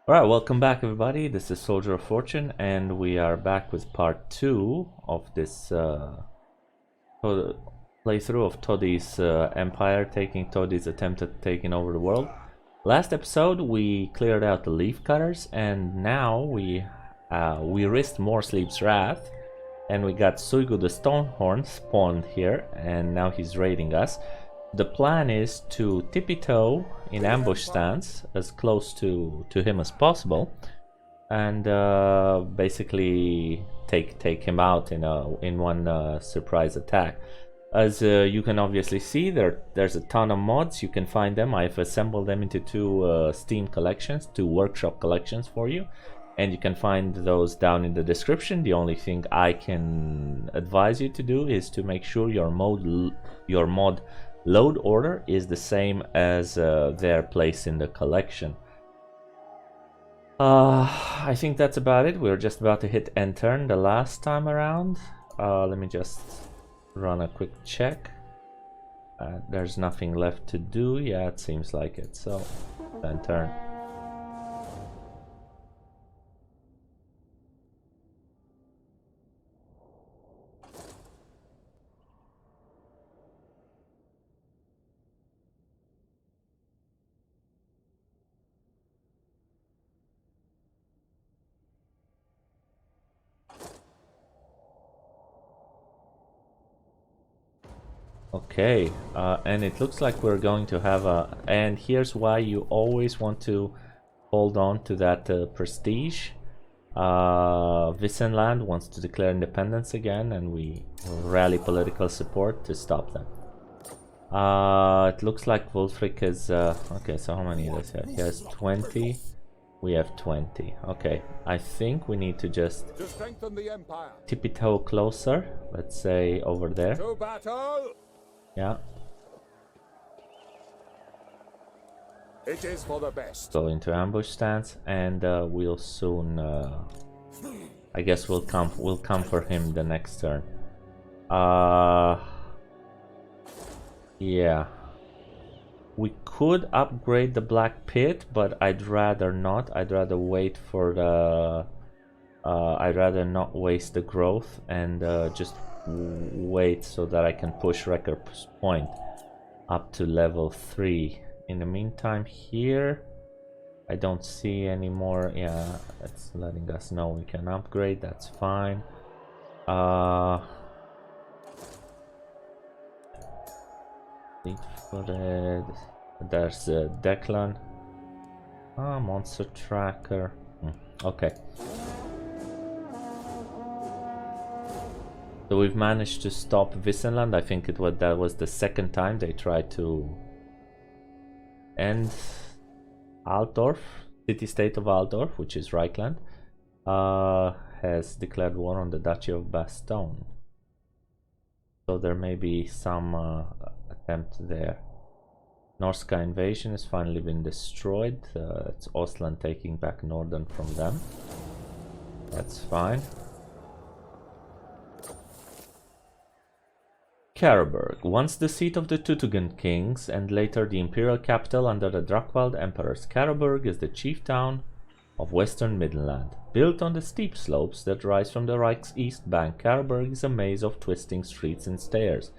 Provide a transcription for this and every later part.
Alright, welcome back everybody. This is Soldier of Fortune and we are back with part 2 of this playthrough of Toddy's empire, Toddy's attempt at taking over the world. Last episode we cleared out the leaf cutters and now we risked Morslieb's wrath and we got Suigu the Stonehorn spawned here and now he's raiding us. The plan is to tippy-toe in ambush stance as close to him as possible and basically take him out in one surprise attack. As you can obviously see, there's a ton of mods. You can find them. I've assembled them into two Steam collections, two workshop collections for you, and you can find those down in the description. The only thing I can advise you to do is to make sure your mod load order is the same as their place in the collection. I think that's about it. We're just about to hit end turn the last time around. Let me just run a quick check. There's nothing left to do. Yeah, it seems like it. So, end turn. Okay, and it looks like we're going to have a... And here's why you always want to hold on to that prestige. Middenland wants to declare independence again and we rally political support to stop them. It looks like Wulfric is... okay, so how many does he have? He has 20. We have 20. Okay, I think we need to just tippy-toe closer. Let's say over there. To battle! Yeah. It is for the best. Go into ambush stance, and we'll soon. I guess we'll come for him the next turn. Yeah. We could upgrade the Black Pit, but I'd rather not. I'd rather wait for the. I'd rather not waste the growth and just wait so that I can push Rakarth's point up to level 3. In the meantime, here I don't see any more. Yeah, it's letting us know we can upgrade. That's fine. Fleet-footed. There's Declan. Monster tracker. Okay. So we've managed to stop Middenland. I think that was the second time they tried to end Altdorf, city-state of Altdorf, which is Reichland, has declared war on the Duchy of Bastogne. So there may be some attempt there. Norska invasion has finally been destroyed. It's Ostland taking back northern from them. That's fine. Karrenburg, once the seat of the Teutoburg kings and later the imperial capital under the Drakvald emperors, Karrenburg is the chief town of western Middenland. Built on the steep slopes that rise from the Reich's east bank, Karrenburg is a maze of twisting streets and stairs.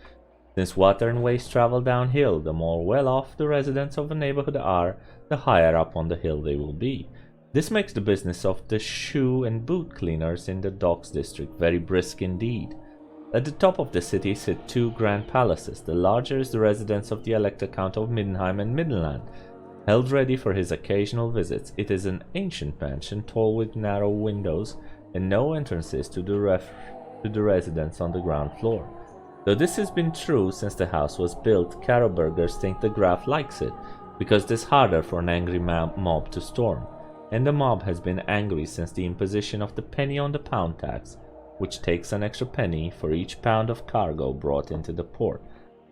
Since water and waste travel downhill, the more well-off the residents of a neighborhood are, the higher up on the hill they will be. This makes the business of the shoe and boot cleaners in the docks district very brisk indeed. At the top of the city sit two grand palaces. The larger is the residence of the elector Count of Middenheim and Middenland, held ready for his occasional visits. It is an ancient mansion, tall with narrow windows, and no entrances to the residence on the ground floor. Though this has been true since the house was built, Karrenburgers think the Graf likes it, because it is harder for an angry mob to storm. And the mob has been angry since the imposition of the penny on the pound tax, which takes an extra penny for each pound of cargo brought into the port,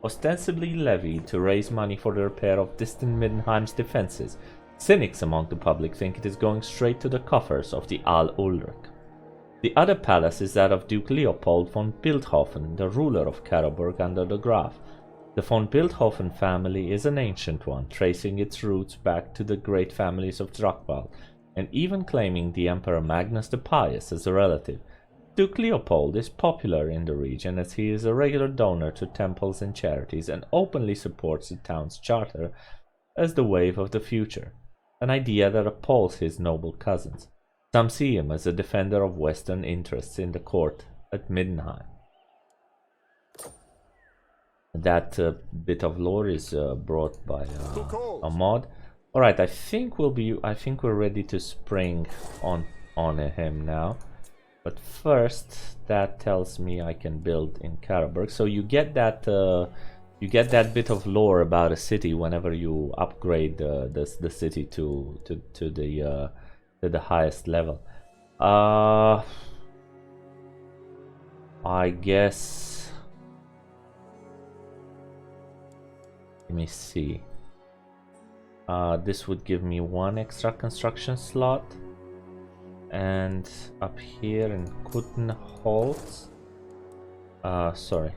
ostensibly levied to raise money for the repair of distant Middenheim's defenses. Cynics among the public think it is going straight to the coffers of the Al Ulrich. The other palace is that of Duke Leopold von Bildhofen, the ruler of Karrenburg under the Graf. The von Bildhofen family is an ancient one, tracing its roots back to the great families of Drakvald and even claiming the Emperor Magnus the Pious as a relative. Duke Leopold is popular in the region as he is a regular donor to temples and charities and openly supports the town's charter as the wave of the future, an idea that appalls his noble cousins. Some see him as a defender of Western interests in the court at Middenheim. That bit of lore is brought by a mod. All right, I think we're ready to spring on him now. But first, that tells me I can build in Karlberg. So you get that bit of lore about a city whenever you upgrade the city to the highest level. I guess. Let me see. This would give me one extra construction slot. And up here in Kuttenholz, sorry,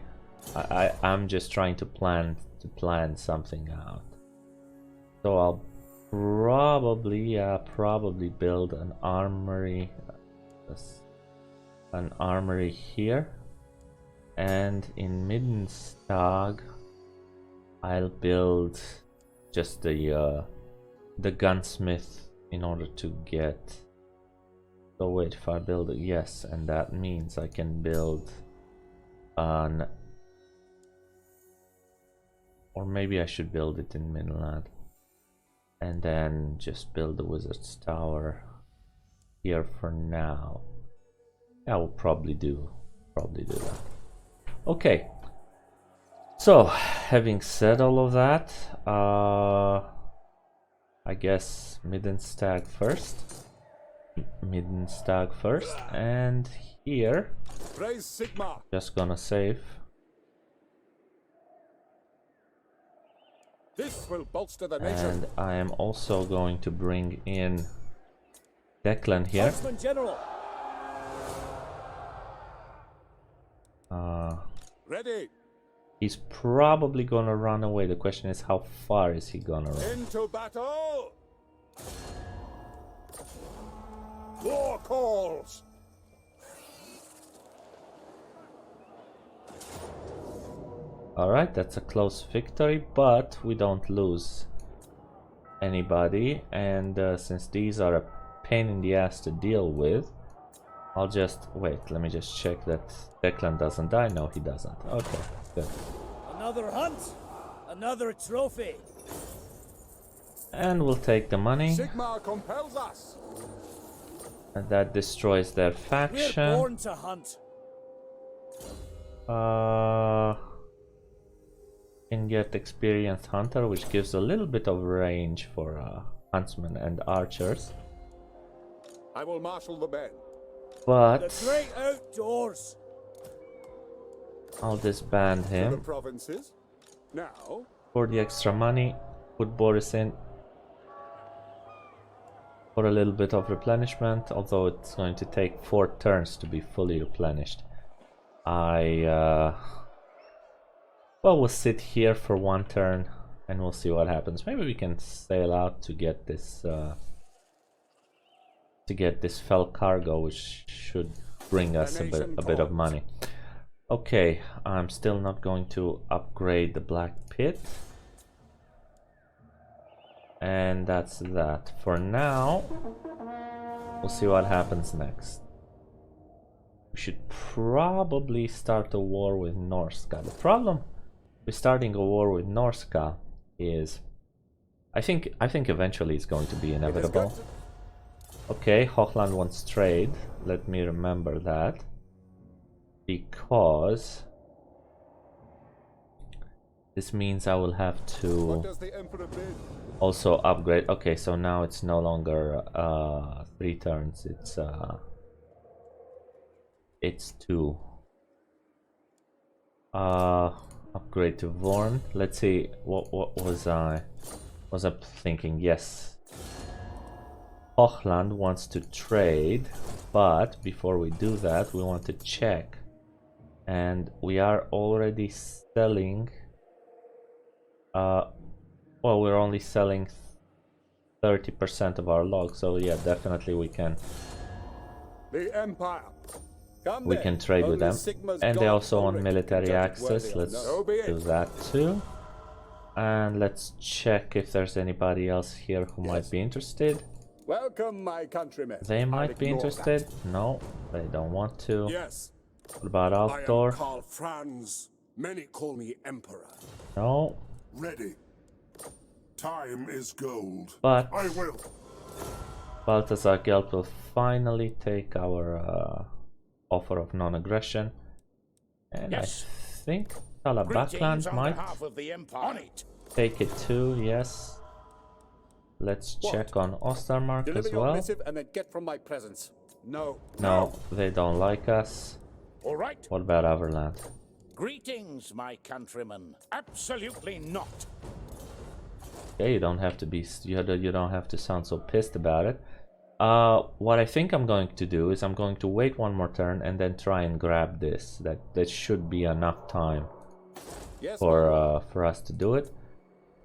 I'm just trying to plan something out. So I'll probably build an armory here, and in Middenstag I'll build just the gunsmith in order to get. So wait, if I build it, yes, and that means I can build an, or maybe I should build it in Middenland, and then just build the wizard's tower here for now. I will probably do that. Okay. So, having said all of that, I guess Middenstag first, and here, just gonna save. This will bolster the nation. And I am also going to bring in Declan here. Ready. He's probably gonna run away. The question is, how far is he gonna run? Into battle. War calls. Alright, that's a close victory, but we don't lose anybody. And since these are a pain in the ass to deal with, I'll just wait. Let me just check that Declan doesn't die. No, he doesn't. Okay, good. Another hunt, another trophy. And we'll take the money. Sigmar compels us. And that destroys their faction. We're born to hunt. Can get experienced hunter, which gives a little bit of range for huntsmen and archers. I will marshal the men. But The great outdoors. I'll disband The him provinces. Now. for the extra money. Put Boris in for a little bit of replenishment, although it's going to take 4 turns to be fully replenished. Well, we'll sit here for 1 turn and we'll see what happens. Maybe we can sail out to get this fell cargo, which should bring us a bit of money. Okay, I'm still not going to upgrade the Black Pit. And that's that. For now, we'll see what happens next. We should probably start a war with Norska. The problem with starting a war with Norska is, I think eventually it's going to be inevitable. Okay, Hochland wants trade. Let me remember that, because this means I will have to What does the Emperor bid? also upgrade. Okay, so now it's no longer 3 turns. It's 2. Upgrade to Vorn. Let's see. What was I thinking? Yes. Hochland wants to trade, but before we do that, we want to check, and we are already selling. Well, we're only selling 30% of our log, so yeah, definitely we can Empire. Come we then. can trade with Only them. Sigma's And they gods also want already military can judge it access. worthy or Let's not. So be do it. that too. And let's check if there's anybody else here who might be interested. Welcome, my countrymen. They I'll might be ignore interested. No, they don't want to. Yes, What about I am Altor? Karl Franz. Many call me Emperor. No, Ready. Time is gold. but I will. Balthazar Gelt will finally take our offer of non-aggression. And Yes. I think Greetings Talabakland on might behalf of the Empire. On it. take it too, yes. Let's check on Ostermark Deliver as your well. missive and then get from my presence. No. No, they don't like us. All right. What about Everland? Greetings, my countrymen. Absolutely not. Yeah, you don't have to be. You don't have to sound so pissed about it. What I think I'm going to do is I'm going to wait one more turn and then try and grab this. That should be enough time Yes, for us to do it.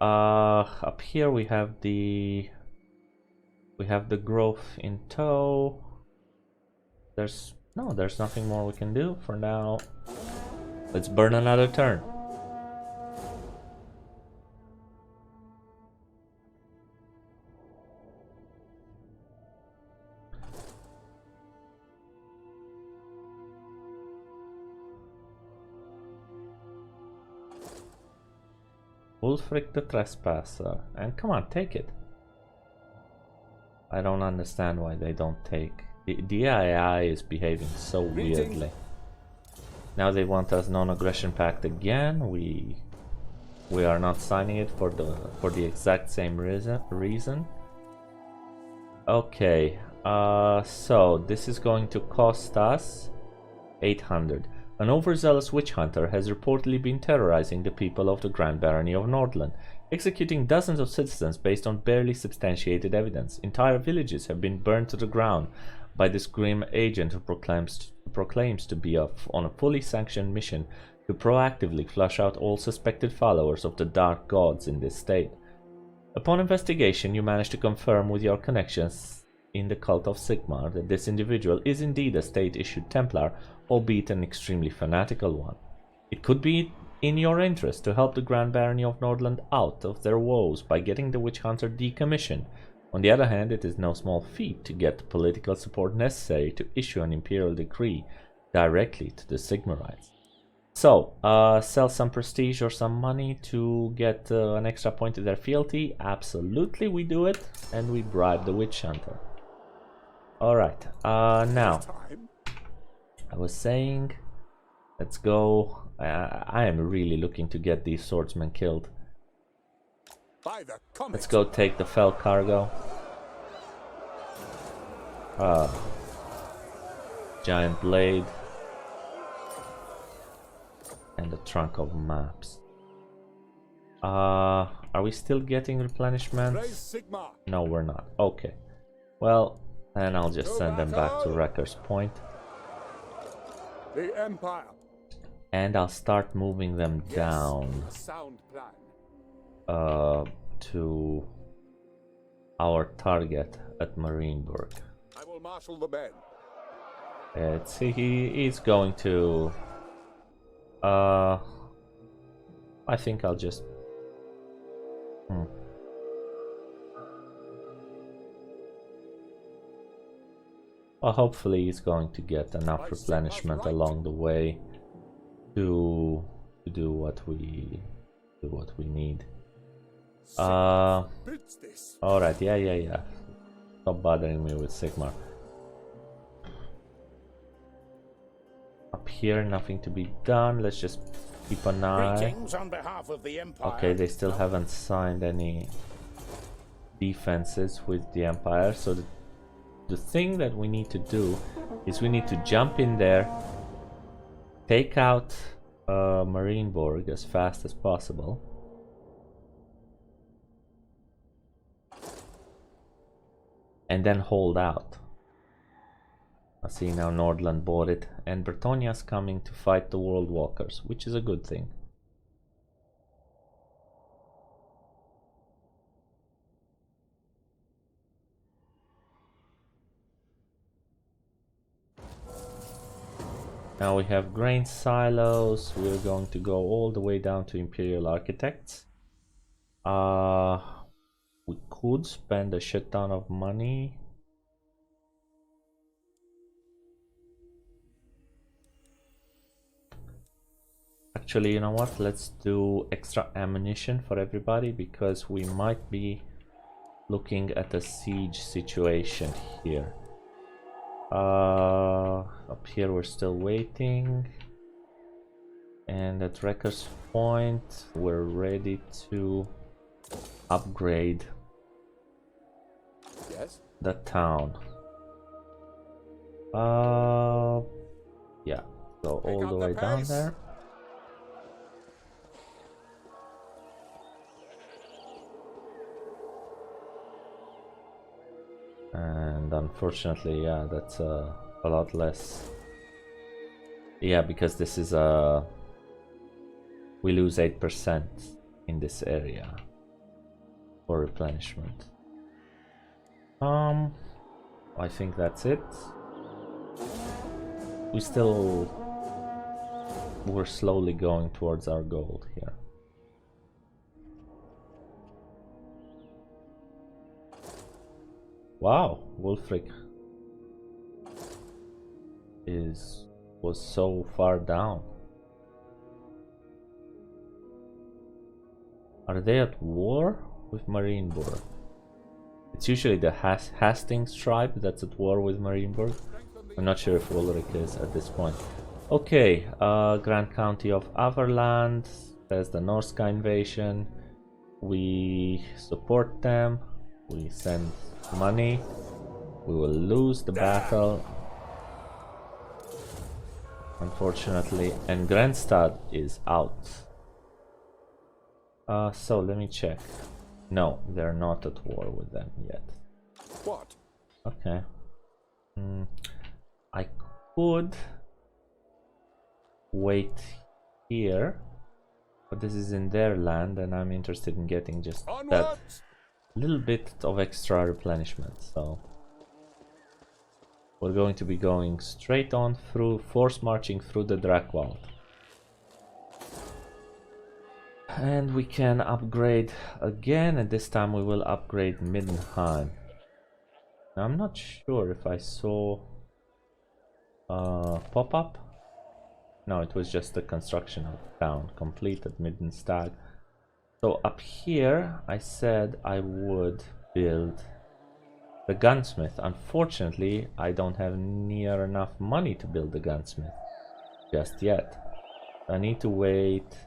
Up here we have the growth in tow. There's nothing more we can do for now. Let's burn another turn. Ulfric the Trespasser. And come on, take it. I don't understand why they don't take. The AI is behaving so weirdly. Now they want us non-aggression pact again. We are not signing it for the exact same reason. Okay. So this is going to cost us 800. An overzealous witch hunter has reportedly been terrorizing the people of the Grand Barony of Nordland, executing dozens of citizens based on barely substantiated evidence. Entire villages have been burned to the ground by this grim agent who proclaims to be on a fully sanctioned mission to proactively flush out all suspected followers of the Dark Gods in this state. Upon investigation, you manage to confirm with your connections in the cult of Sigmar that this individual is indeed a state-issued Templar, albeit an extremely fanatical one. It could be in your interest to help the Grand Barony of Nordland out of their woes by getting the witch hunter decommissioned. On the other hand, it is no small feat to get the political support necessary to issue an imperial decree directly to the Sigmarites. So, sell some prestige or some money to get an extra point to their fealty. Absolutely, we do it, and we bribe the witch hunter. Alright, now, I was saying, let's go. I am really looking to get these swordsmen killed. Let's go take the fell cargo. Giant blade. And the trunk of maps. Are we still getting replenishments? No, we're not. Okay. Well, then I'll just send them back to Rakarth's Point. The Empire. And I'll start moving them down Sound plan. to our target at Marienburg. I will marshal the men. Let's see, he's going to I think I'll just well, hopefully he's going to get enough replenishment along the way to do what we need. Alright, yeah. Stop bothering me with Sigmar. Up here, nothing to be done. Let's just keep an eye. Greetings on behalf of the Empire. Okay, they still haven't signed any defenses with the Empire, so the thing that we need to do is we need to jump in there, take out Marienburg as fast as possible, and then hold out. I see now Nordland bought it, and Bretonia's coming to fight the World Walkers, which is a good thing. Now we have grain silos. We're going to go all the way down to Imperial Architects. We could spend a shit ton of money. Actually, you know what? Let's do extra ammunition for everybody because we might be looking at a siege situation here. Up here we're still waiting. And at Rakarth's Point, we're ready to upgrade the town. Yeah, go all the way down there. And unfortunately, yeah, that's a lot less. Yeah, because this is we lose 8% in this area for replenishment. I think that's it. We're slowly going towards our gold here. Wow, Wulfric was so far down. Are they at war with Marienburg? It's usually the Hastings tribe that's at war with Marienburg. I'm not sure if Ulrich is at this point. Okay, Grand County of Averland. There's the Norsca invasion. We support them. We send money. We will lose the battle, unfortunately, and Grenstad is out. So let me check. No, they're not at war with them yet. What? Okay. I could wait here, but this is in their land and I'm interested in getting just that little bit of extra replenishment. So we're going to be going straight on through, force marching through the Drakvald. And we can upgrade again, and this time we will upgrade Middenland. Now, I'm not sure if I saw pop-up. No, it was just the construction of the town completed Middenstag. So up here I said I would build the gunsmith. Unfortunately, I don't have near enough money to build the gunsmith just yet. I need to wait.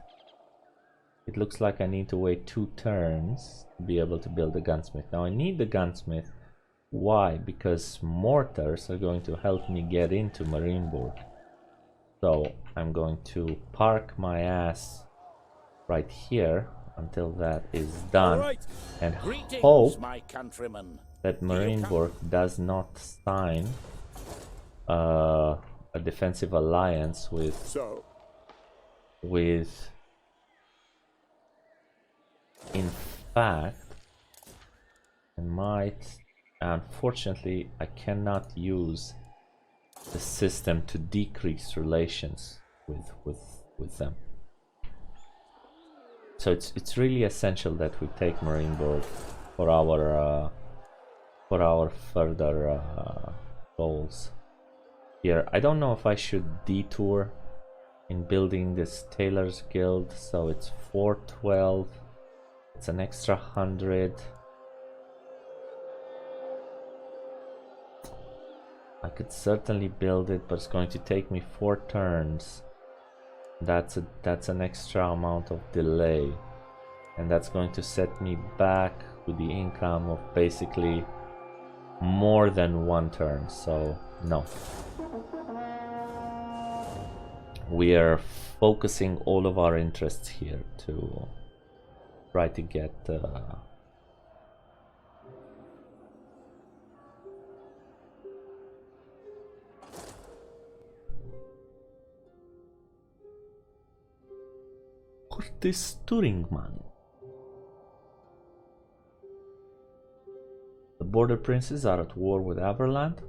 It looks like I need to wait 2 turns to be able to build the gunsmith. Now I need the gunsmith. Why? Because mortars are going to help me get into Marienburg. So I'm going to park my ass right here until that is done, and hope that Marienburg does not sign a defensive alliance with in fact, I might. Unfortunately, I cannot use the system to decrease relations with them. So it's really essential that we take Marienburg for our further goals here. I don't know if I should detour in building this Tailor's Guild. So it's 412. It's an extra 100. I could certainly build it, but it's going to take me 4 turns. That's an extra amount of delay, and that's going to set me back with the income of basically more than 1 turn. So no, we are focusing all of our interests here to try to get Curtis Turingman. The border princes are at war with Averland.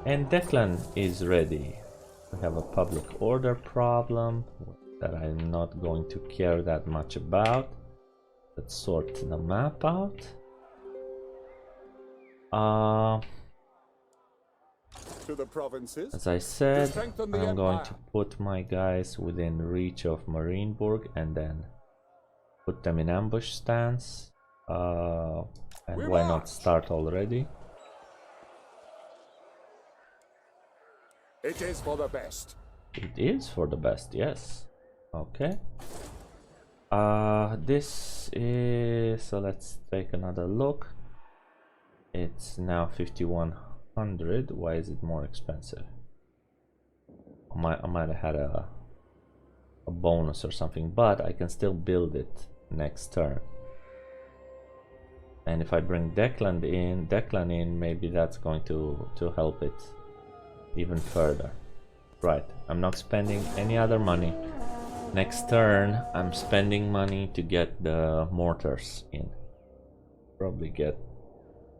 And Declan is ready. We have a public order problem that I'm not going to care that much about. Let's sort the map out. To the provinces. As I said, strengthen the I'm going empire. to put my guys within reach of Marienburg and then put them in ambush stance. And We why not march. start already? It is for the best. It is for the best, yes. Okay. This is... so let's take another look. It's now 5100. Why is it more expensive? I might have had a bonus or something, but I can still build it next turn. And if I bring Declan in, maybe that's going to help it even further. Right, I'm not spending any other money. Next turn, I'm spending money to get the mortars in. Probably get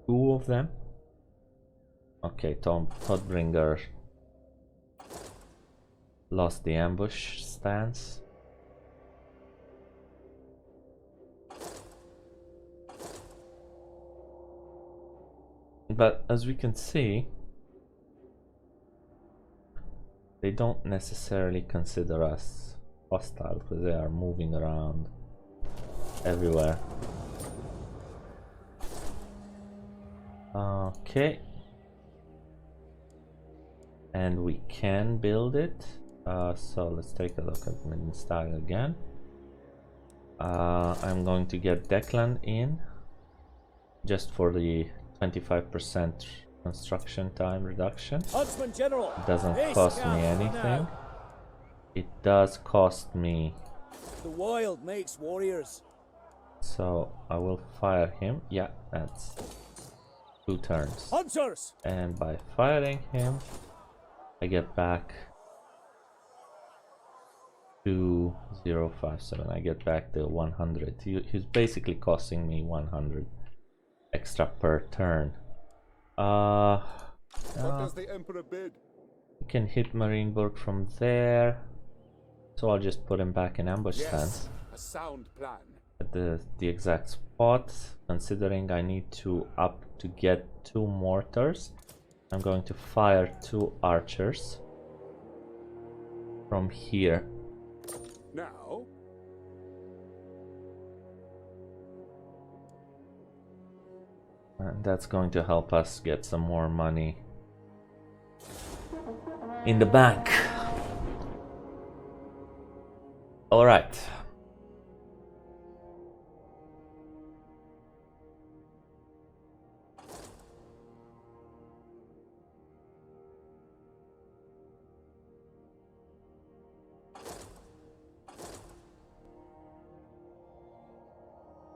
2 of them. Okay, Todbringer lost the ambush stance. But as we can see, they don't necessarily consider us hostile because they are moving around everywhere. Okay. And we can build it. So let's take a look at Middenland again. I'm going to get Declan in just for the 25% construction time reduction. Huntsman General. It doesn't Haste cost me now. anything. It does cost me, The wild makes warriors. so I will fire him. Yeah, that's 2 turns. Hunters. And by firing him, I get back 2057. I get back the 100. He's basically costing me 100 extra per turn. What does the Emperor bid? You can hit Marienburg from there, so I'll just put him back in ambush stance Yes, a sound plan. at the exact spot. Considering I need to get 2 mortars, I'm going to fire 2 archers from here. Now, And that's going to help us get some more money in the bank. All right.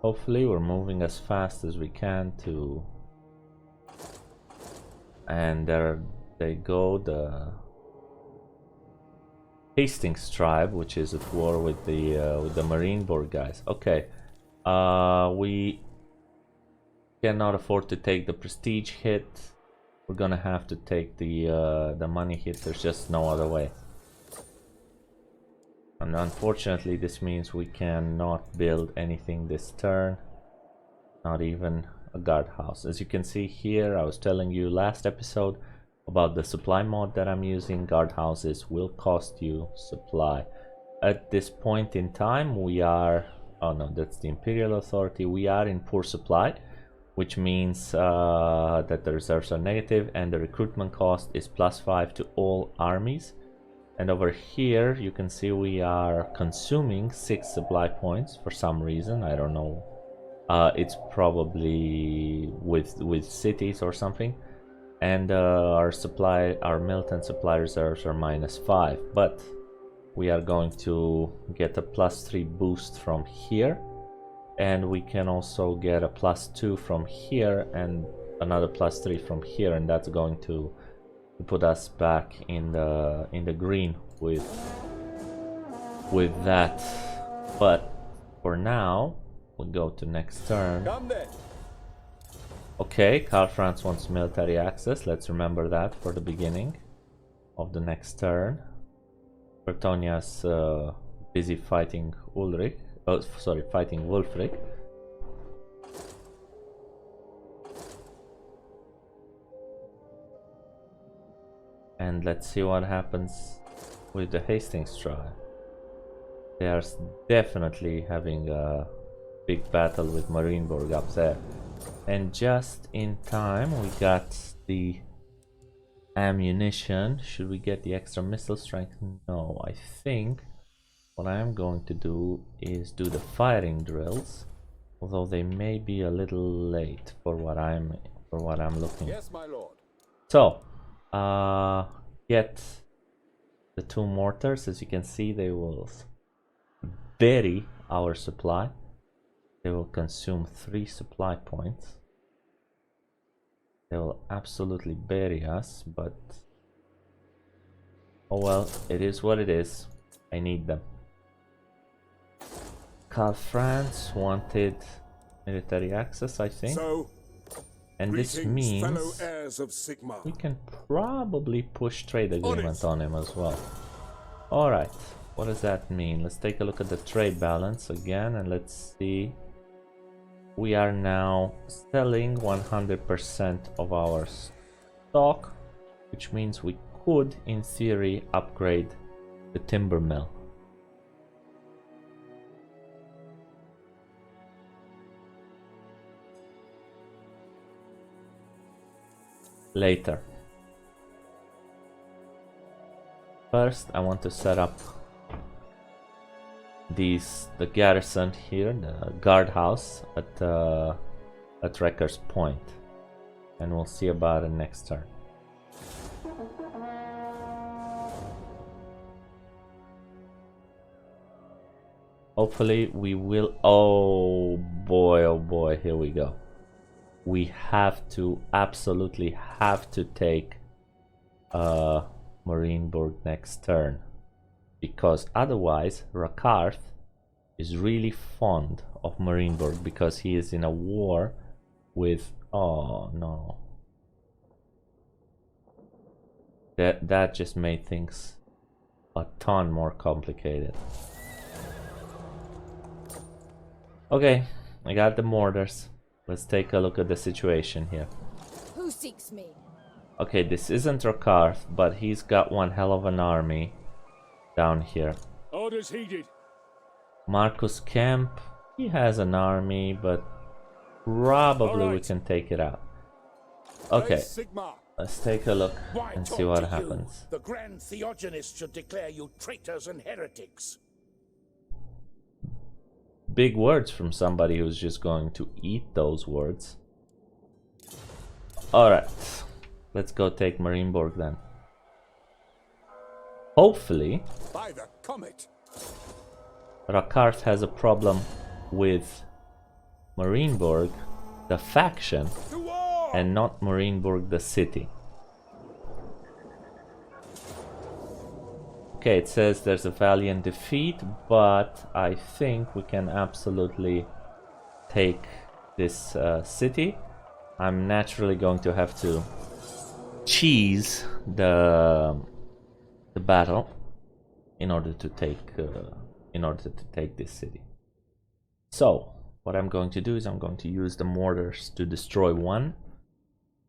Hopefully we're moving as fast as we can to... And there they go, the Hastings tribe, which is at war with the Marienburg guys. Okay, we cannot afford to take the prestige hit. We're gonna have to take the money hit. There's just no other way. And unfortunately, this means we cannot build anything this turn. Not even a guardhouse. As you can see here, I was telling you last episode about the supply mod that I'm using. Guardhouses will cost you supply. At this point in time, we are... oh no, that's the Imperial Authority. We are in poor supply, which means that the reserves are negative and the recruitment cost is +5 to all armies. And over here you can see we are consuming 6 supply points for some reason. I don't know. It's probably with cities or something. And our militant supply reserves are -5. But we are going to get a +3 boost from here. And we can also get a +2 from here and another +3 from here, and that's going to put us back in the green with that. But for now, we'll go to next turn. come then. Okay, Karl Franz wants military access. Let's remember that for the beginning of the next turn. Bertonia's busy fighting Ulrich. Oh, sorry, fighting Wulfric. And let's see what happens with the Hastings trial. They are definitely having a big battle with Marienburg up there. And just in time we got the ammunition. Should we get the extra missile strength? No, I think what I am going to do is do the firing drills, although they may be a little late for what I'm looking. Yes, my lord. So, get the 2 mortars. As you can see, they will bury our supply. They will consume 3 supply points. They will absolutely bury us, but oh well, it is what it is. I need them. Karl Franz wanted military access, I think. So, And this greetings, fellow means heirs of Sigmar. we can probably push trade agreement on him as well. Alright, what does that mean? Let's take a look at the trade balance again and let's see. We are now selling 100% of our stock, which means we could, in theory, upgrade the timber mill. Later. First, I want to set up the garrison here, the guardhouse at Rakarth's Point, and we'll see about it next turn. Hopefully we will. Oh boy, here we go. We have to, absolutely have to take Marienburg next turn, because otherwise Rakarth is really fond of Marienburg because he is in a war with, oh no, that just made things a ton more complicated. Okay, I got the mortars. Let's take a look at the situation here. Who seeks me? Okay, this isn't Rakarth, but he's got one hell of an army down here. Orders heeded. Marcus Kemp, he has an army, but probably we can take it out. Okay, Sigmar. let's take a look Why and talk see what to happens. You? The Grand Theogenist should declare you traitors and heretics. Big words from somebody who's just going to eat those words. Alright, let's go take Marienburg then. Hopefully, By the comet. Rakarth has a problem with Marienburg, the faction, To war! and not Marienburg, the city. Okay, it says there's a valiant defeat, but I think we can absolutely take this city. I'm naturally going to have to cheese the battle in order to take this city. So what I'm going to do is I'm going to use the mortars to destroy one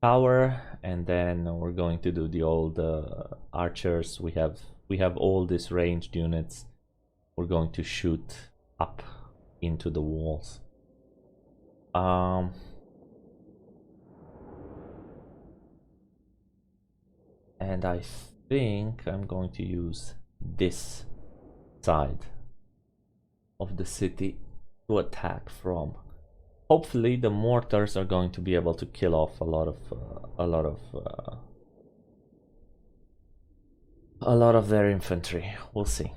tower, and then we're going to do the old archers. We have all these ranged units. We're going to shoot up into the walls. And I think I'm going to use this side of the city to attack from. Hopefully the mortars are going to be able to kill off a lot of their infantry. We'll see.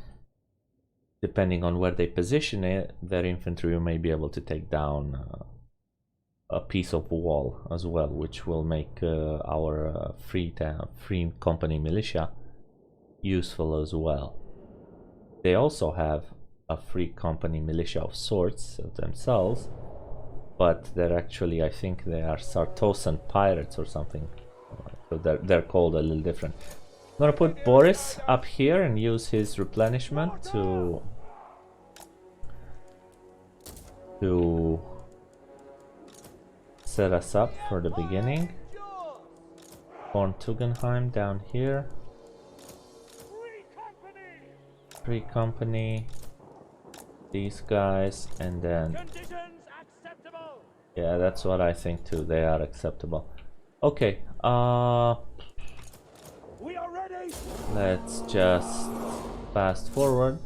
Depending on where they position it, their infantry may be able to take down a piece of wall as well, which will make our free company militia useful as well. They also have a free company militia of sorts themselves, but they're actually, I think they are Sartosan pirates or something. So they're called a little different. I'm gonna put Boris up here and use his replenishment to set us up for the beginning. Von Tugendheim down here. Free company. These guys, and then yeah, that's what I think too. They are acceptable. Okay, We are ready. let's just fast forward.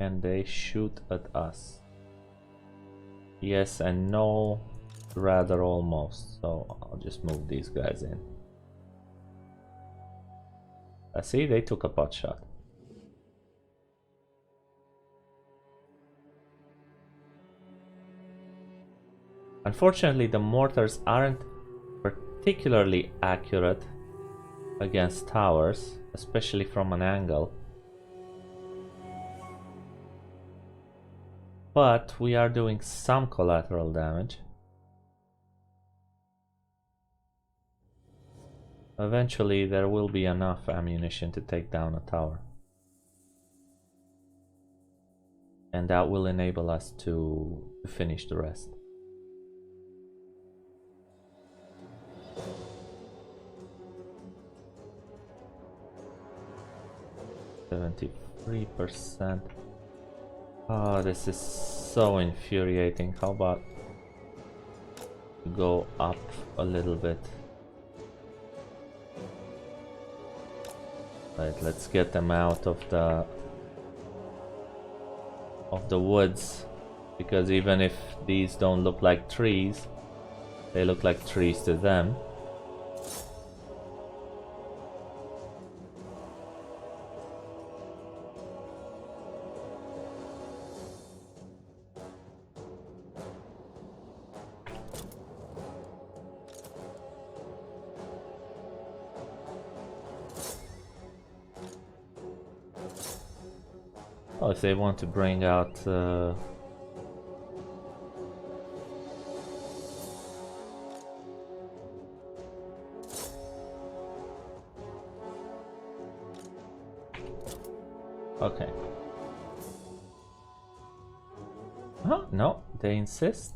And they shoot at us. Yes and no, rather almost. So I'll just move these guys in. See, they took a pot shot. Unfortunately, the mortars aren't particularly accurate against towers, especially from an angle. But we are doing some collateral damage. Eventually, there will be enough ammunition to take down a tower. And that will enable us to finish the rest. %. Oh, this is so infuriating. How about go up a little bit? Right, let's get them out of the woods, because even if these don't look like trees, they look like trees to them. Oh, if they want to bring out okay. Oh, no, they insist.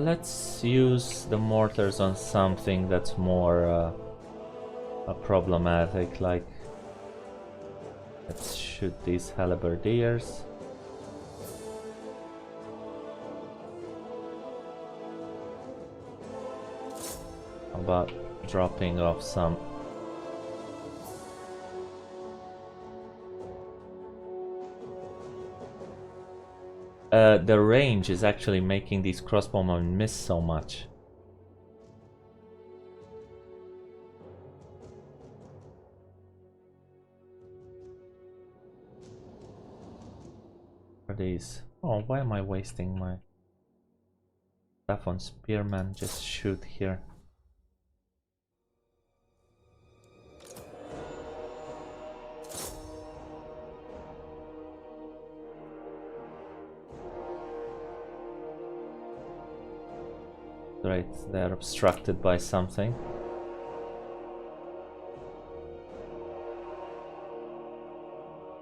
Let's use the mortars on something that's more problematic, like let's shoot these halberdiers. How about dropping off some the range is actually making these crossbowmen miss so much. Are these? Oh, why am I wasting my stuff on spearmen? Just shoot here. Right, they're obstructed by something.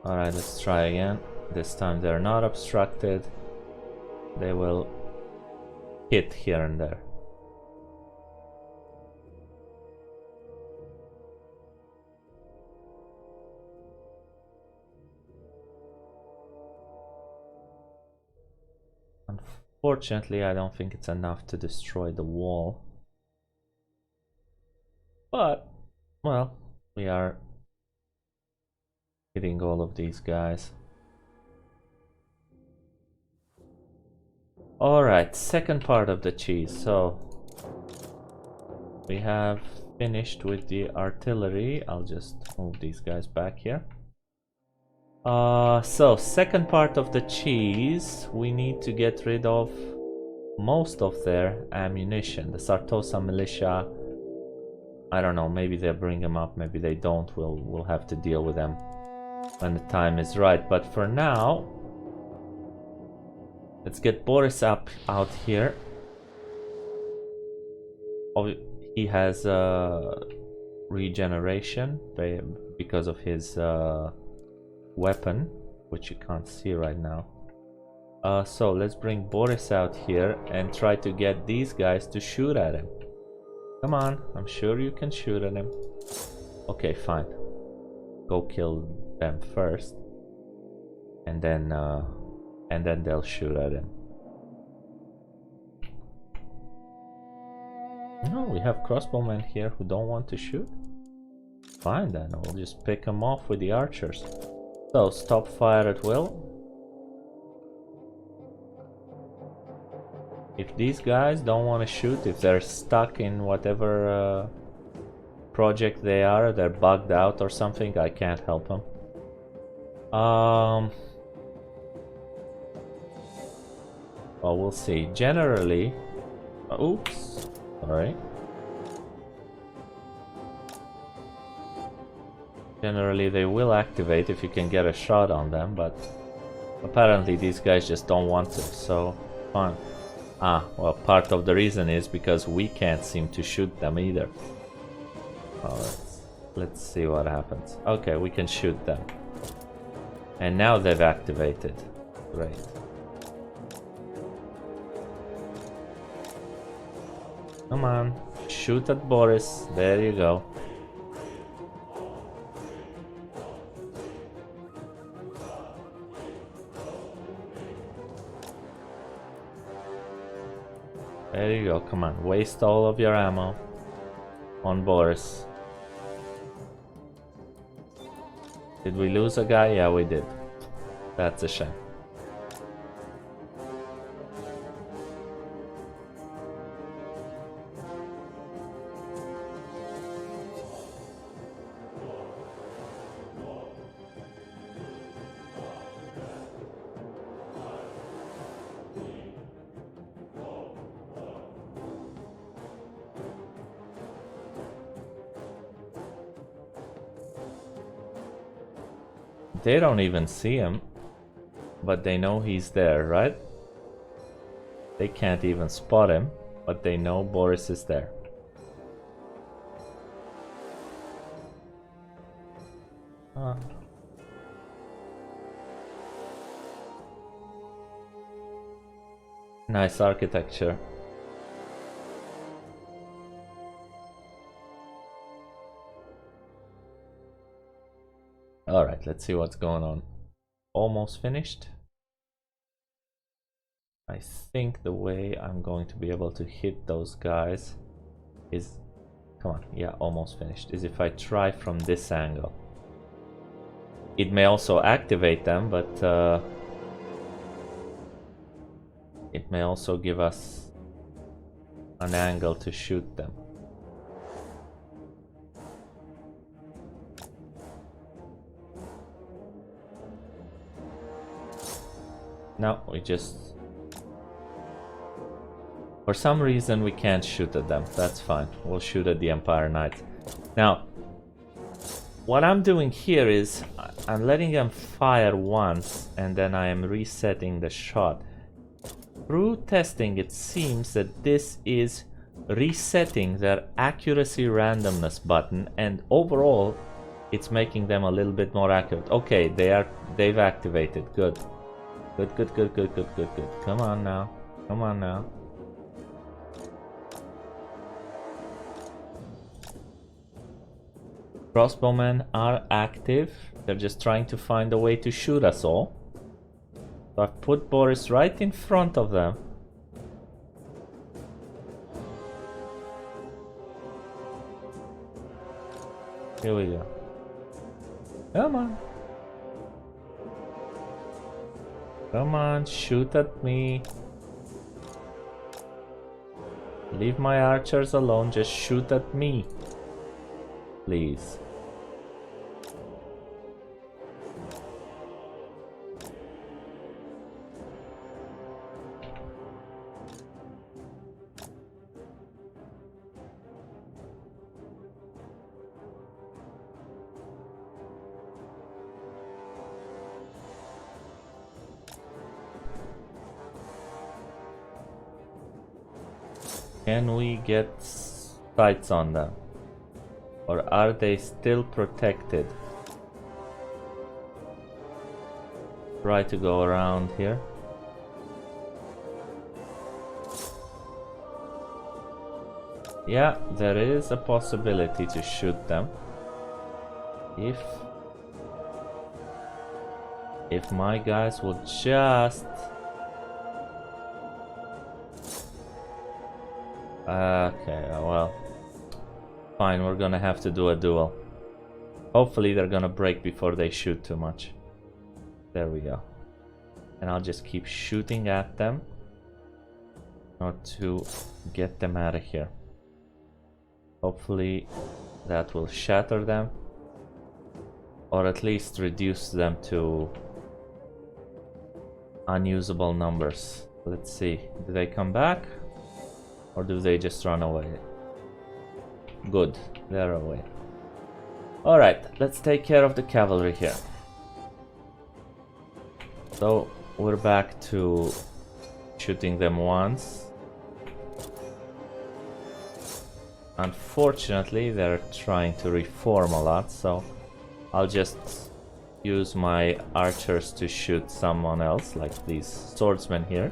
Alright, let's try again. This time they're not obstructed. They will hit here and there. Unfortunately, I don't think it's enough to destroy the wall. But, well, we are hitting all of these guys. Alright, second part of the cheese. So, we have finished with the artillery. I'll just move these guys back here. So second part of the cheese, we need to get rid of most of their ammunition. The Sartosa militia, I don't know, maybe they'll bring them up, maybe they don't. We'll have to deal with them when the time is right. But for now, let's get Boris out here. Oh, he has regeneration because of his weapon, which you can't see right now. So let's bring Boris out here and try to get these guys to shoot at him. Come on, I'm sure you can shoot at him. Okay, fine. Go kill them first, and then they'll shoot at him. No, we have crossbowmen here who don't want to shoot. Fine, then we'll just pick them off with the archers. So stop fire at will. If these guys don't want to shoot, if they're stuck in whatever project they are, they're bugged out or something, I can't help them. Well, we'll see. Generally, oops, sorry. Generally, they will activate if you can get a shot on them, but apparently these guys just don't want to, so fine. Ah, well, part of the reason is because we can't seem to shoot them either. Well, let's see what happens. Okay, we can shoot them. And now they've activated. Great. Come on, shoot at Boris. There you go. There you go, come on, waste all of your ammo on Boris. Did we lose a guy? Yeah, we did. That's a shame. They don't even see him, but they know he's there, right? They can't even spot him, but they know Boris is there. Nice architecture. Alright, let's see what's going on. Almost finished. I think the way I'm going to be able to hit those guys is... Come on, yeah, almost finished. Is if I try from this angle. It may also activate them, but... it may also give us an angle to shoot them. No, we just... For some reason we can't shoot at them. That's fine. We'll shoot at the Empire Knight. Now, what I'm doing here is I'm letting them fire once and then I am resetting the shot. Through testing, it seems that this is resetting their accuracy randomness button, and overall it's making them a little bit more accurate. Okay, they've activated. Good. Good. Come on now. Come on now. Crossbowmen are active. They're just trying to find a way to shoot us all. So I've put Boris right in front of them. Here we go. Come on. Come on, shoot at me. Leave my archers alone, just shoot at me. Please. Can we get sights on them? Or are they still protected? Try to go around here. Yeah, there is a possibility to shoot them. If my guys will just... Okay, well... Fine, we're gonna have to do a duel. Hopefully they're gonna break before they shoot too much. There we go. And I'll just keep shooting at them. Not to get them out of here. Hopefully that will shatter them. Or at least reduce them to unusable numbers. Let's see. Do they come back? Or do they just run away? Good, they're away. Alright, let's take care of the cavalry here. So, we're back to shooting them once. Unfortunately, they're trying to reform a lot, so I'll just use my archers to shoot someone else, like these swordsmen here.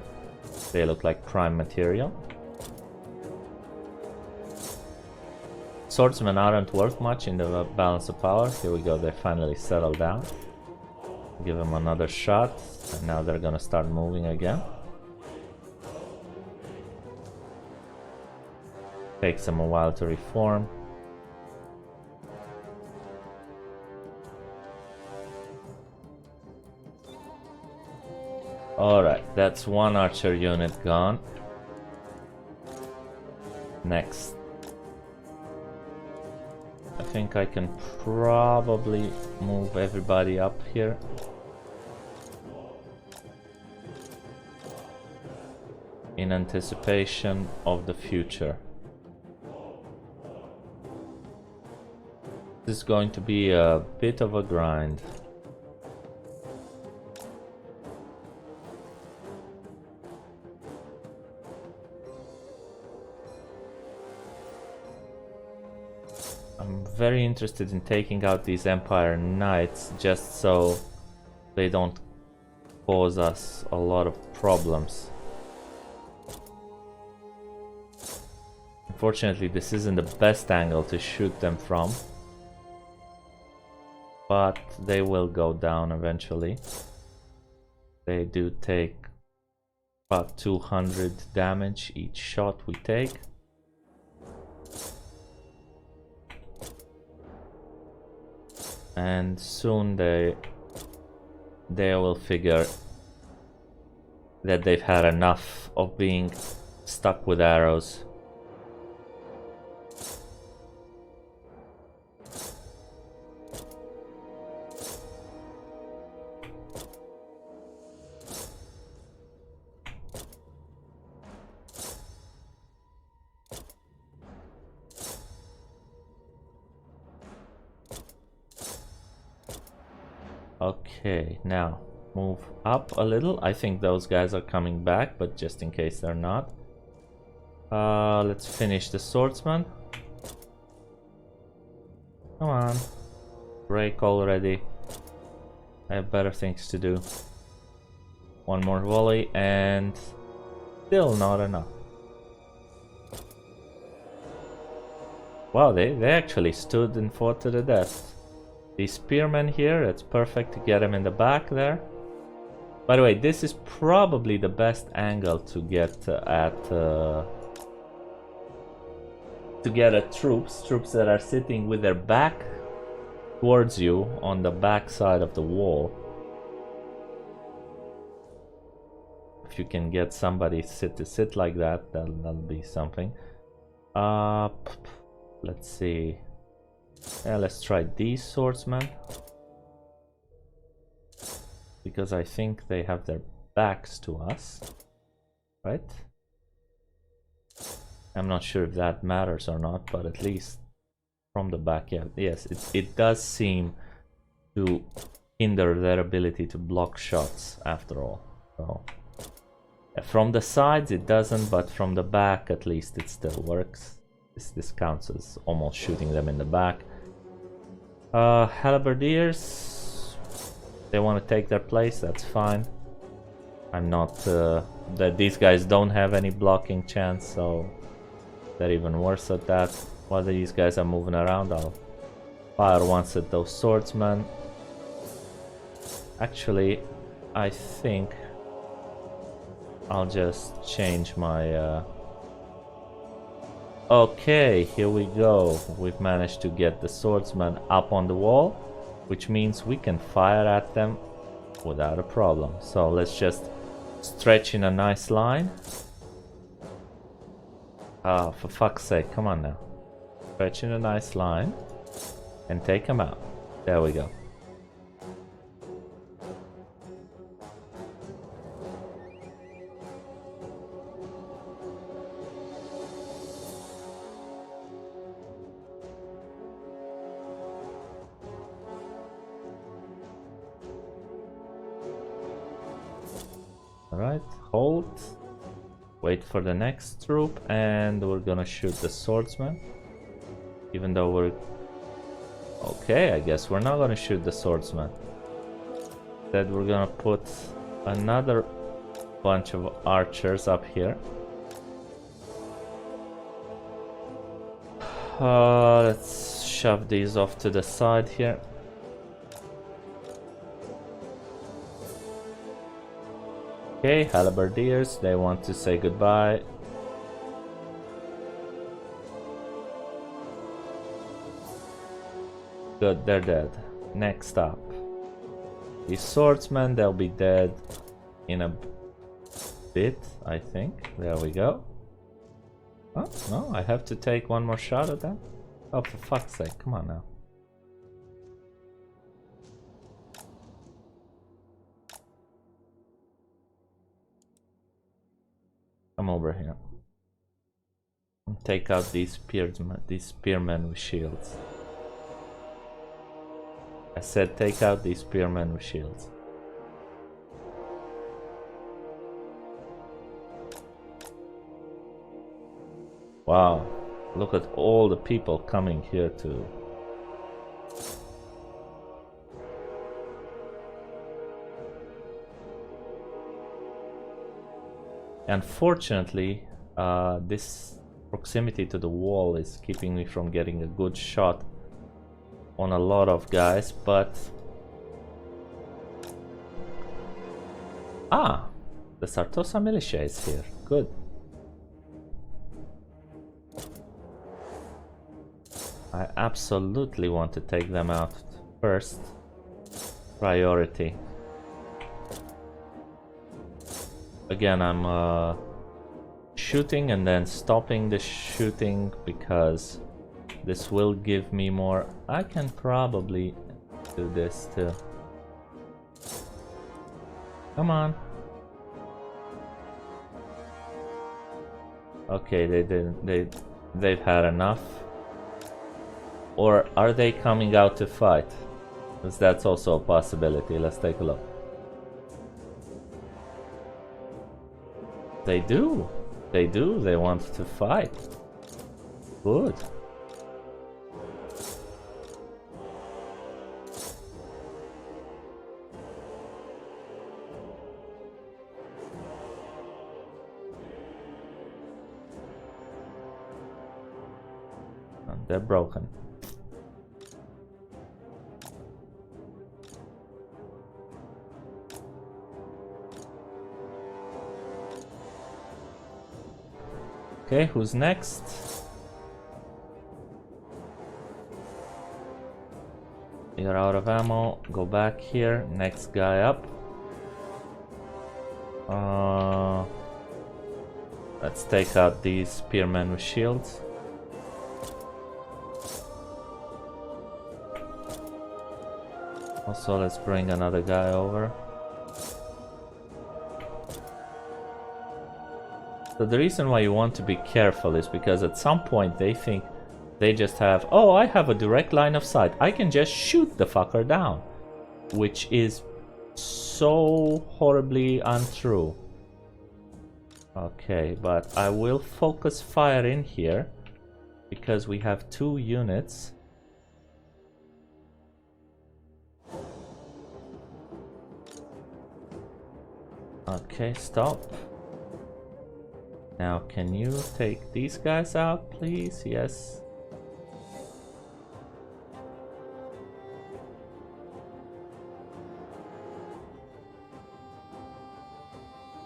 They look like prime material. Swordsmen aren't worth much in the balance of power. Here we go, they finally settled down. Give them another shot, and now they're gonna start moving again. Takes them a while to reform. Alright, that's one archer unit gone. Next. I think I can probably move everybody up here. In anticipation of the future. This is going to be a bit of a grind. I'm very interested in taking out these Empire Knights just so they don't cause us a lot of problems. Unfortunately, this isn't the best angle to shoot them from, but they will go down eventually. They do take about 200 damage each shot we take. And soon they will figure that they've had enough of being stuck with arrows. Okay, now move up a little. I think those guys are coming back, but just in case they're not. Let's finish the swordsman. Come on. Break already. I have better things to do. One more volley and still not enough. Wow, they actually stood and fought to the death. These spearmen here, it's perfect to get them in the back there. By the way, this is probably the best angle to get at troops that are sitting with their back towards you on the back side of the wall. If you can get somebody to sit like that, that'll be something. Let's see. Yeah, let's try these swordsmen, because I think they have their backs to us, right? I'm not sure if that matters or not, but at least from the back, yeah, yes, it does seem to hinder their ability to block shots after all. So From the sides it doesn't, but from the back at least it still works. This counts as almost shooting them in the back. Halberdiers, they want to take their place, that's fine. I'm not... that these guys don't have any blocking chance, so they're even worse at that. While these guys are moving around, I'll fire once at those swordsmen. Actually, I think I'll just change my... Okay, here we go. We've managed to get the swordsman up on the wall, which means we can fire at them without a problem. So let's just stretch in a nice line. Ah, for fuck's sake, come on now. Stretch in a nice line and take them out. There we go. Alright, hold. Wait for the next troop, and we're gonna shoot the swordsman. Even though we're... Okay, I guess we're not gonna shoot the swordsman. Instead we're gonna put another bunch of archers up here. Let's shove these off to the side here. Okay, halberdiers, they want to say goodbye. Good, they're dead. Next up. These swordsmen, they'll be dead in a bit, I think. There we go. Oh, no, I have to take one more shot at them? Oh, for fuck's sake, come on now. Come over here. And take out these spearmen with shields. I said take out these spearmen with shields. Wow, look at all the people coming here to... Unfortunately, this proximity to the wall is keeping me from getting a good shot on a lot of guys, but... Ah! The Sartosa militia is here. Good. I absolutely want to take them out first. Priority. Again, I'm shooting and then stopping the shooting because this will give me more. I can probably do this too. Come on. Okay, they've had enough. Or are they coming out to fight? Because that's also a possibility. Let's take a look. They do. They do. They want to fight. Good. And they're broken. Okay, who's next? You're out of ammo. Go back here. Next guy up. Let's take out these spearmen with shields. Also, let's bring another guy over. So the reason why you want to be careful is because at some point they think they just have, oh, I have a direct line of sight. I can just shoot the fucker down. Which is so horribly untrue. Okay, but I will focus fire in here because we have 2 units. Okay, stop. Now, can you take these guys out, please? Yes.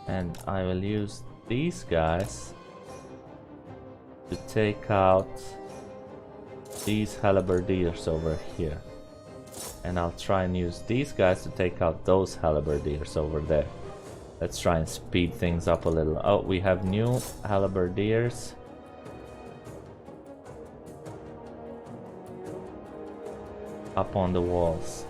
And I will use these guys to take out these halberdiers over here. And I'll try and use these guys to take out those halberdiers over there. Let's try and speed things up a little. Oh, we have new halberdiers. Up on the walls.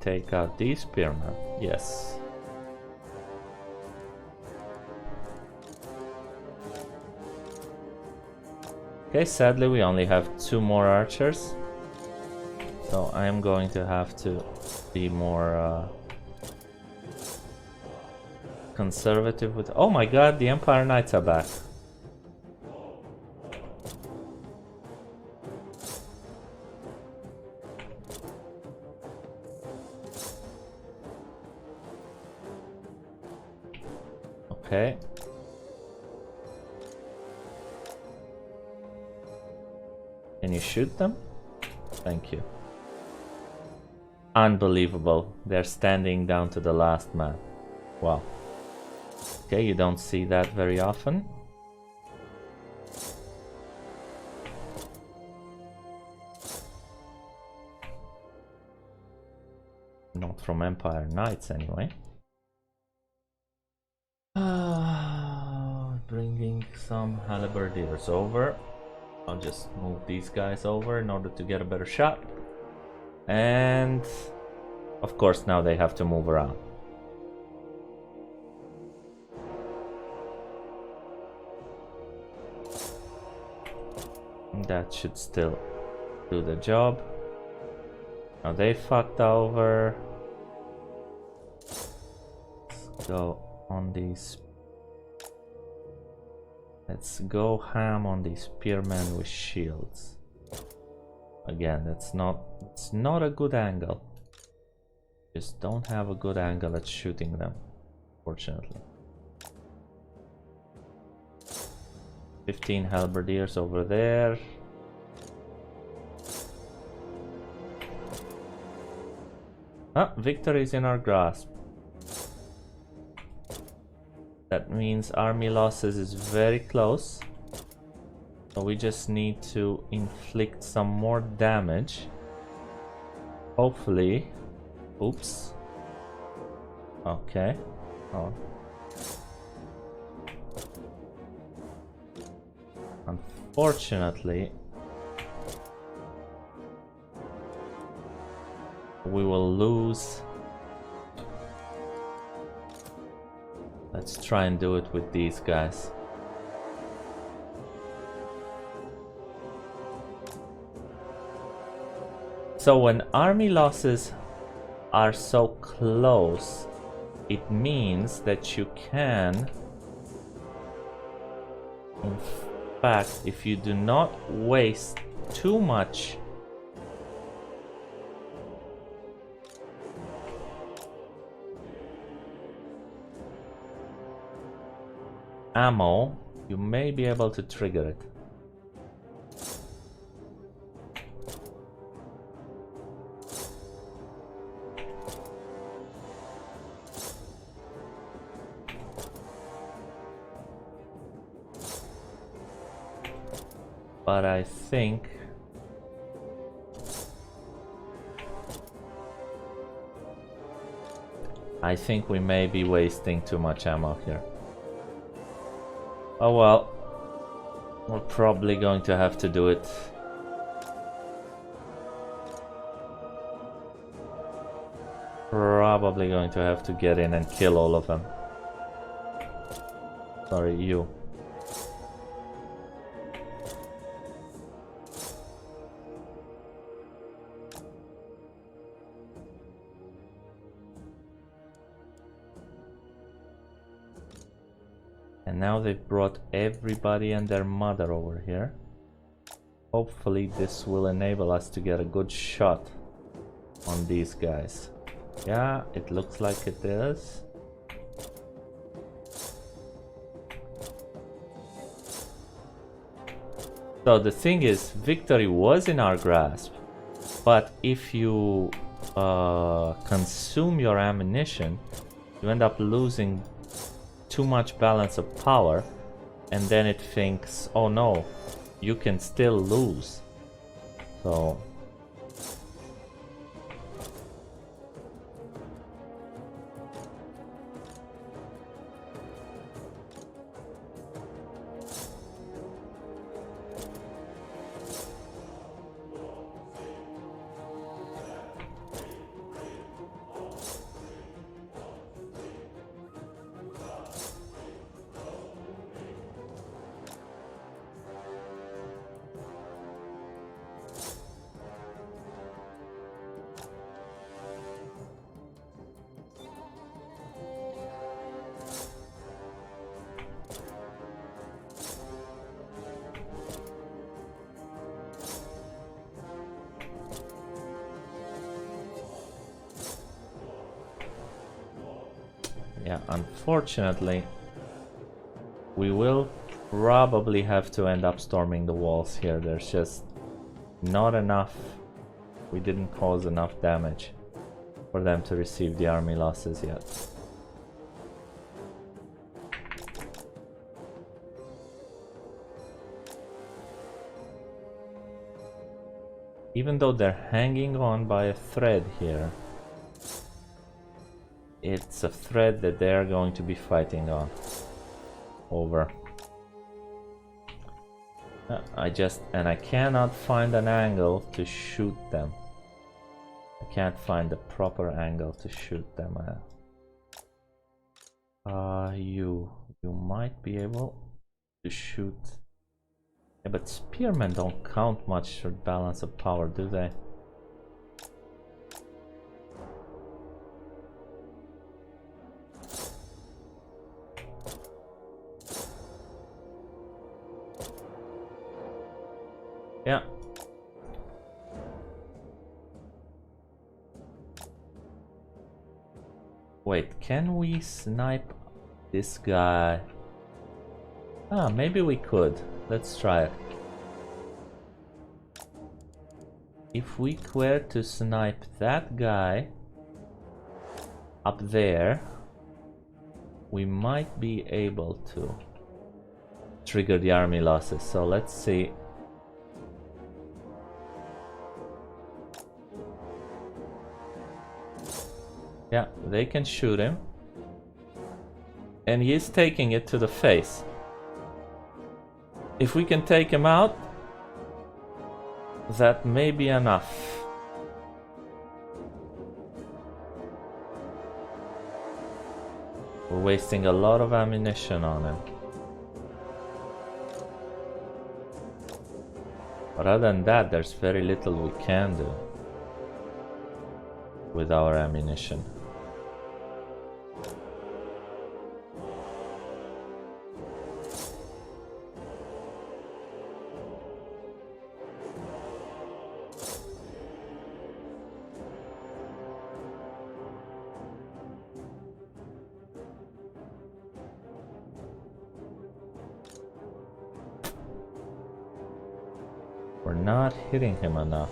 Take out these spearmen. Yes. Okay, sadly we only have 2 more archers. So I am going to have to be more conservative with... Oh my god, the Empire Knights are back. Okay. Can you shoot them? Thank you. Unbelievable. They're standing down to the last man. Wow. Okay, you don't see that very often. Not from Empire Knights anyway. Bringing some halberdiers over. I'll just move these guys over in order to get a better shot. And of course now they have to move around. That should still do the job. Now they fucked over. Let's go on these. Let's go ham on these spearmen with shields. Again, it's not a good angle. Just don't have a good angle at shooting them, fortunately. 15 halberdiers over there. Ah, victory is in our grasp. That means army losses is very close. So we just need to inflict some more damage. Hopefully. Oops. Okay. Oh. Unfortunately, we will lose. Let's try and do it with these guys. So when army losses are so close, it means that you can, in fact, if you do not waste too much ammo, you may be able to trigger it. But I think we may be wasting too much ammo here. Oh well, we're probably going to have to do it. Probably going to have to get in and kill all of them. Sorry, you. And now they've brought everybody and their mother over here. Hopefully this will enable us to get a good shot on these guys. Yeah, it looks like it is. So the thing is, victory was in our grasp, but if you consume your ammunition, you end up losing too much balance of power, and then it thinks, oh no, you can still lose. So yeah, unfortunately, we will probably have to end up storming the walls here. There's just not enough. We didn't cause enough damage for them to receive the army losses yet. Even though they're hanging on by a thread here, it's a thread that they're going to be fighting on over. I cannot find an angle to shoot them. I can't find the proper angle to shoot them at. You might be able to shoot. Yeah, but spearmen don't count much for balance of power, do they? Yeah. Wait, can we snipe this guy? Ah, maybe we could. Let's try it. If we were to snipe that guy up there, we might be able to trigger the army losses. So let's see. Yeah, they can shoot him. And he's taking it to the face. If we can take him out, that may be enough. We're wasting a lot of ammunition on him. But other than that, there's very little we can do with our ammunition. We're not hitting him enough.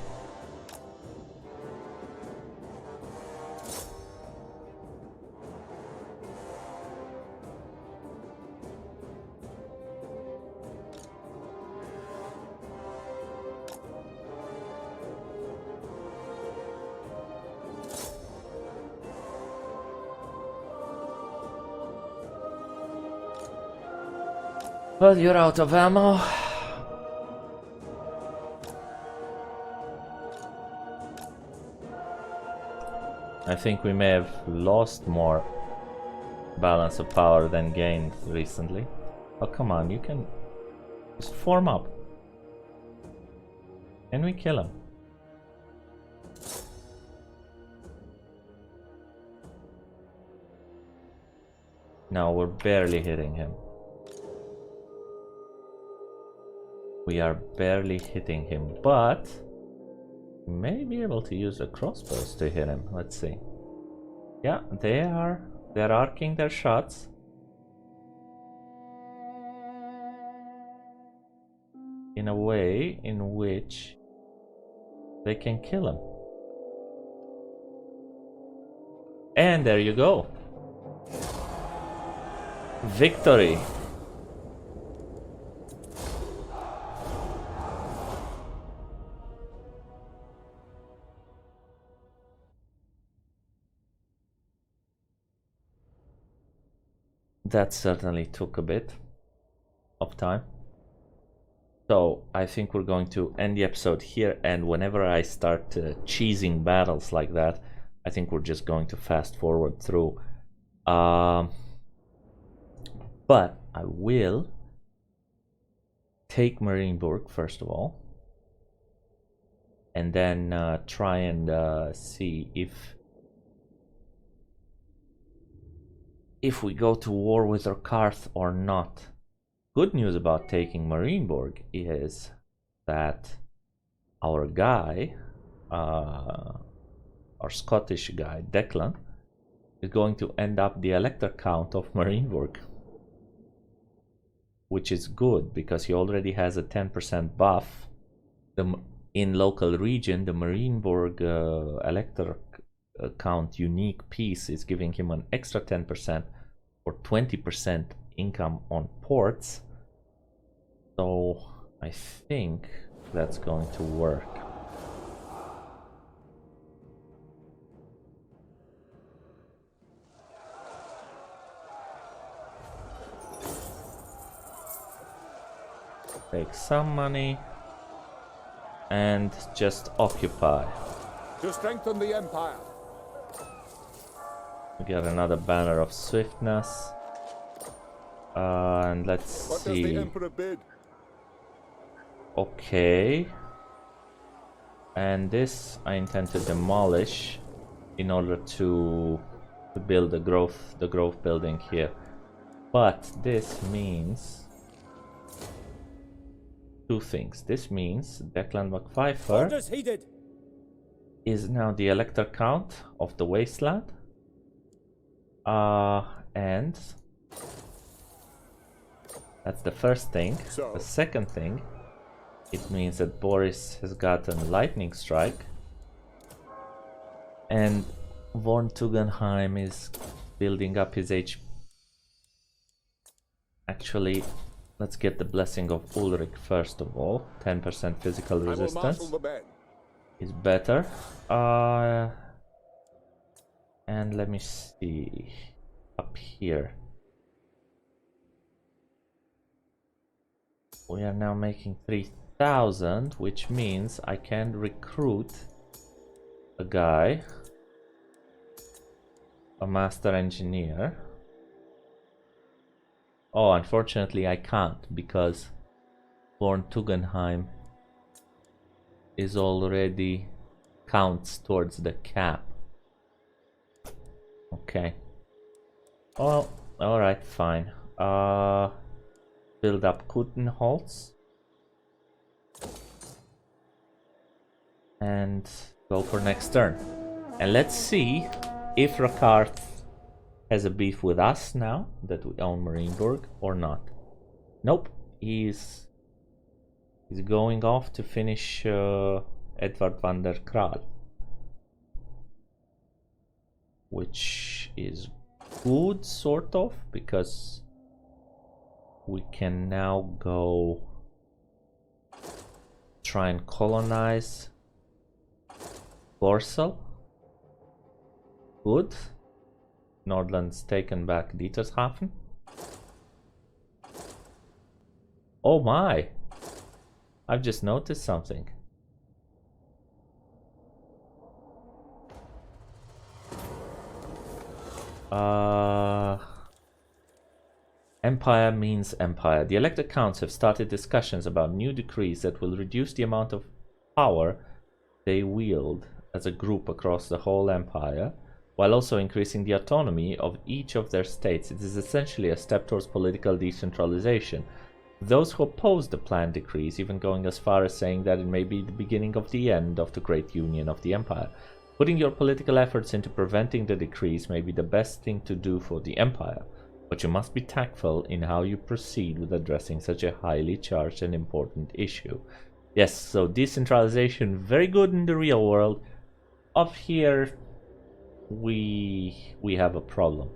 But you're out of ammo. I think we may have lost more balance of power than gained recently. Oh, come on, you can just form up. Can we kill him? No, we're barely hitting him. We are barely hitting him, but we may be able to use the crossbows to hit him. Let's see. Yeah, they're arcing their shots. In a way in which they can kill him. And there you go. Victory. That certainly took a bit of time. So I think we're going to end the episode here, and whenever I start cheesing battles like that, I think we're just going to fast forward through. But I will take Marienburg first of all, and then try and see if we go to war with Rakarth or not. Good news about taking Marienburg is that our guy, our Scottish guy, Declan, is going to end up the elector count of Marienburg. Which is good, because he already has a 10% buff. In local region, the Marienburg elector count unique piece is giving him an extra 10% or 20% income on ports. So I think that's going to work. Take some money and just occupy. To strengthen the Empire. We got another banner of swiftness. And let's What see. does the Emperor bid? Okay. And this I intend to demolish in order to build the growth building here. But this means two things. This means Declan MacPfeiffer Orders heeded. is now the elector count of the wasteland. And that's the first thing. The second thing, it means that Boris has gotten lightning strike, and von Tugendheim is building up his HP. Actually, let's get the blessing of Ulrich first of all. 10% physical resistance is better. And let me see up here. We are now making 3,000, which means I can recruit a guy, a master engineer. Oh, unfortunately I can't, because von Tugendheim is already counts towards the cap. Okay. Oh, alright, fine. Build up Kutenholz. And go for next turn. And let's see if Rakarth has a beef with us now that we own Marienburg or not. Nope, he's going off to finish Edward van der Kral, which is good, sort of, because we can now go try and colonize Borsel. Good. Nordland's taken back Dietershafen. Oh my! I've just noticed something. Empire means empire. The elected counts have started discussions about new decrees that will reduce the amount of power they wield as a group across the whole empire, while also increasing the autonomy of each of their states. It is essentially a step towards political decentralization. Those who oppose the planned decrees even going as far as saying that it may be the beginning of the end of the great union of the empire. Putting your political efforts into preventing the decrees may be the best thing to do for the empire, but you must be tactful in how you proceed with addressing such a highly charged and important issue. Yes, so decentralization, very good in the real world. Up here, we have a problem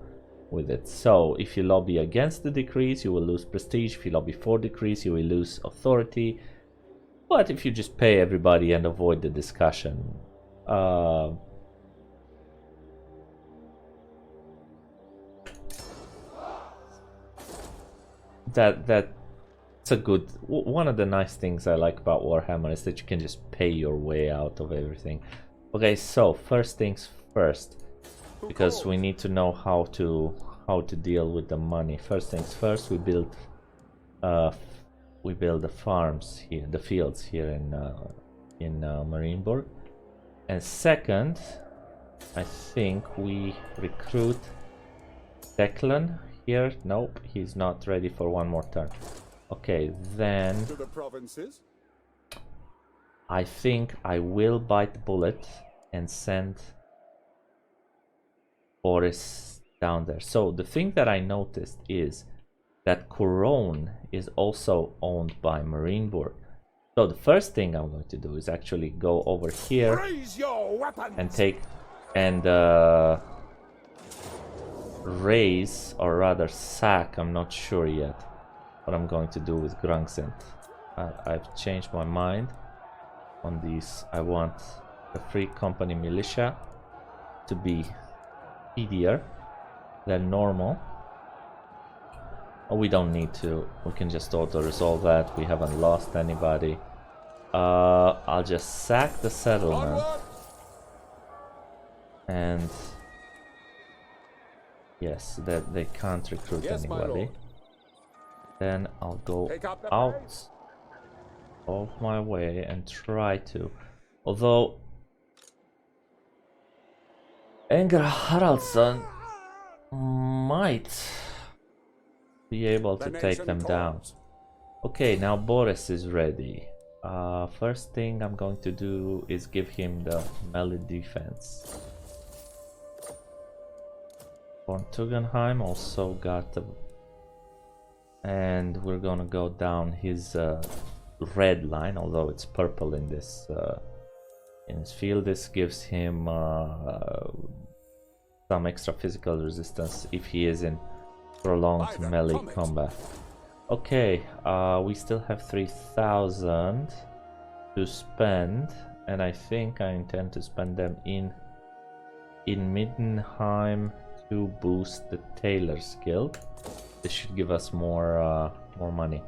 with it. So if you lobby against the decrees, you will lose prestige. If you lobby for decrees, you will lose authority. But if you just pay everybody and avoid the discussion, that's a good one. Of the nice things I like about Warhammer is that you can just pay your way out of everything. Okay, so first things first, because we need to know how to deal with the money. First things first, we build the farms here, the fields here in Marienburg. And second, I think we recruit Declan here. Nope, he's not ready for one more turn. Okay, then To the provinces. I think I will bite the bullet and send Boris down there. So the thing that I noticed is that Cologne is also owned by Marienburg. So the first thing I'm going to do is actually go over here Raise your weapons. and take and raise, or rather sack, I'm not sure yet what I'm going to do with Grungsent. I've changed my mind on these. I want the Free Company militia to be speedier than normal. Oh, we don't need to. We can just auto-resolve that. We haven't lost anybody. I'll just sack the settlement. Onward. And yes, that they can't recruit Yes, my anybody. lord. Then I'll go Take up the out pace. of my way and try to. Although Enger Haraldsson might be able to The take nation them down. calls. Okay, now Boris is ready. First thing I'm going to do is give him the melee defense. Von Tugendheim also got the... And we're gonna go down his red line, although it's purple in this field. This gives him some extra physical resistance if he is in prolonged By the melee comet. combat. Okay, we still have 3,000 to spend, and I think I intend to spend them in Middenheim to boost the Tailor's Guild. This should give us more money.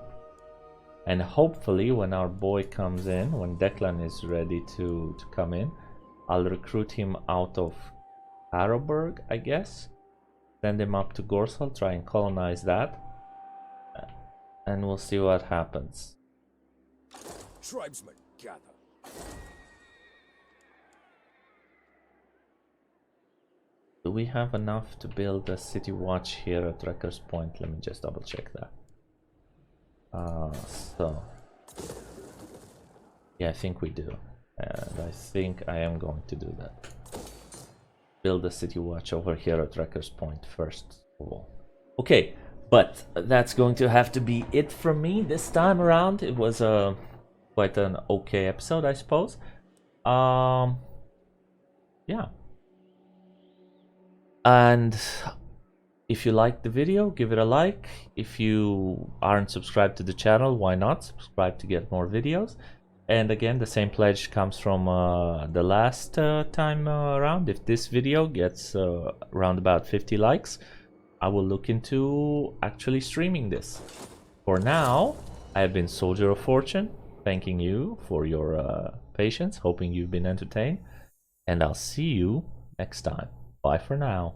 And hopefully when our boy comes in, when Declan is ready to come in, I'll recruit him out of Karlberg, I guess. Send him up to Gorsal, try and colonize that. And we'll see what happens. Tribesmen gather. Do we have enough to build a city watch here at Rakarth's Point? Let me just double check that. So yeah, I think we do, and I think I am going to do that. Build a city watch over here at Rakarth's Point first of all. Okay, but that's going to have to be it from me this time around. It was quite an okay episode, I suppose. Yeah. And if you liked the video, give it a like. If you aren't subscribed to the channel, why not? Subscribe to get more videos. And again, the same pledge comes from the last time around. If this video gets around about 50 likes, I will look into actually streaming this. For now, I have been Soldier of Fortune, thanking you for your patience, hoping you've been entertained. And I'll see you next time. Bye for now.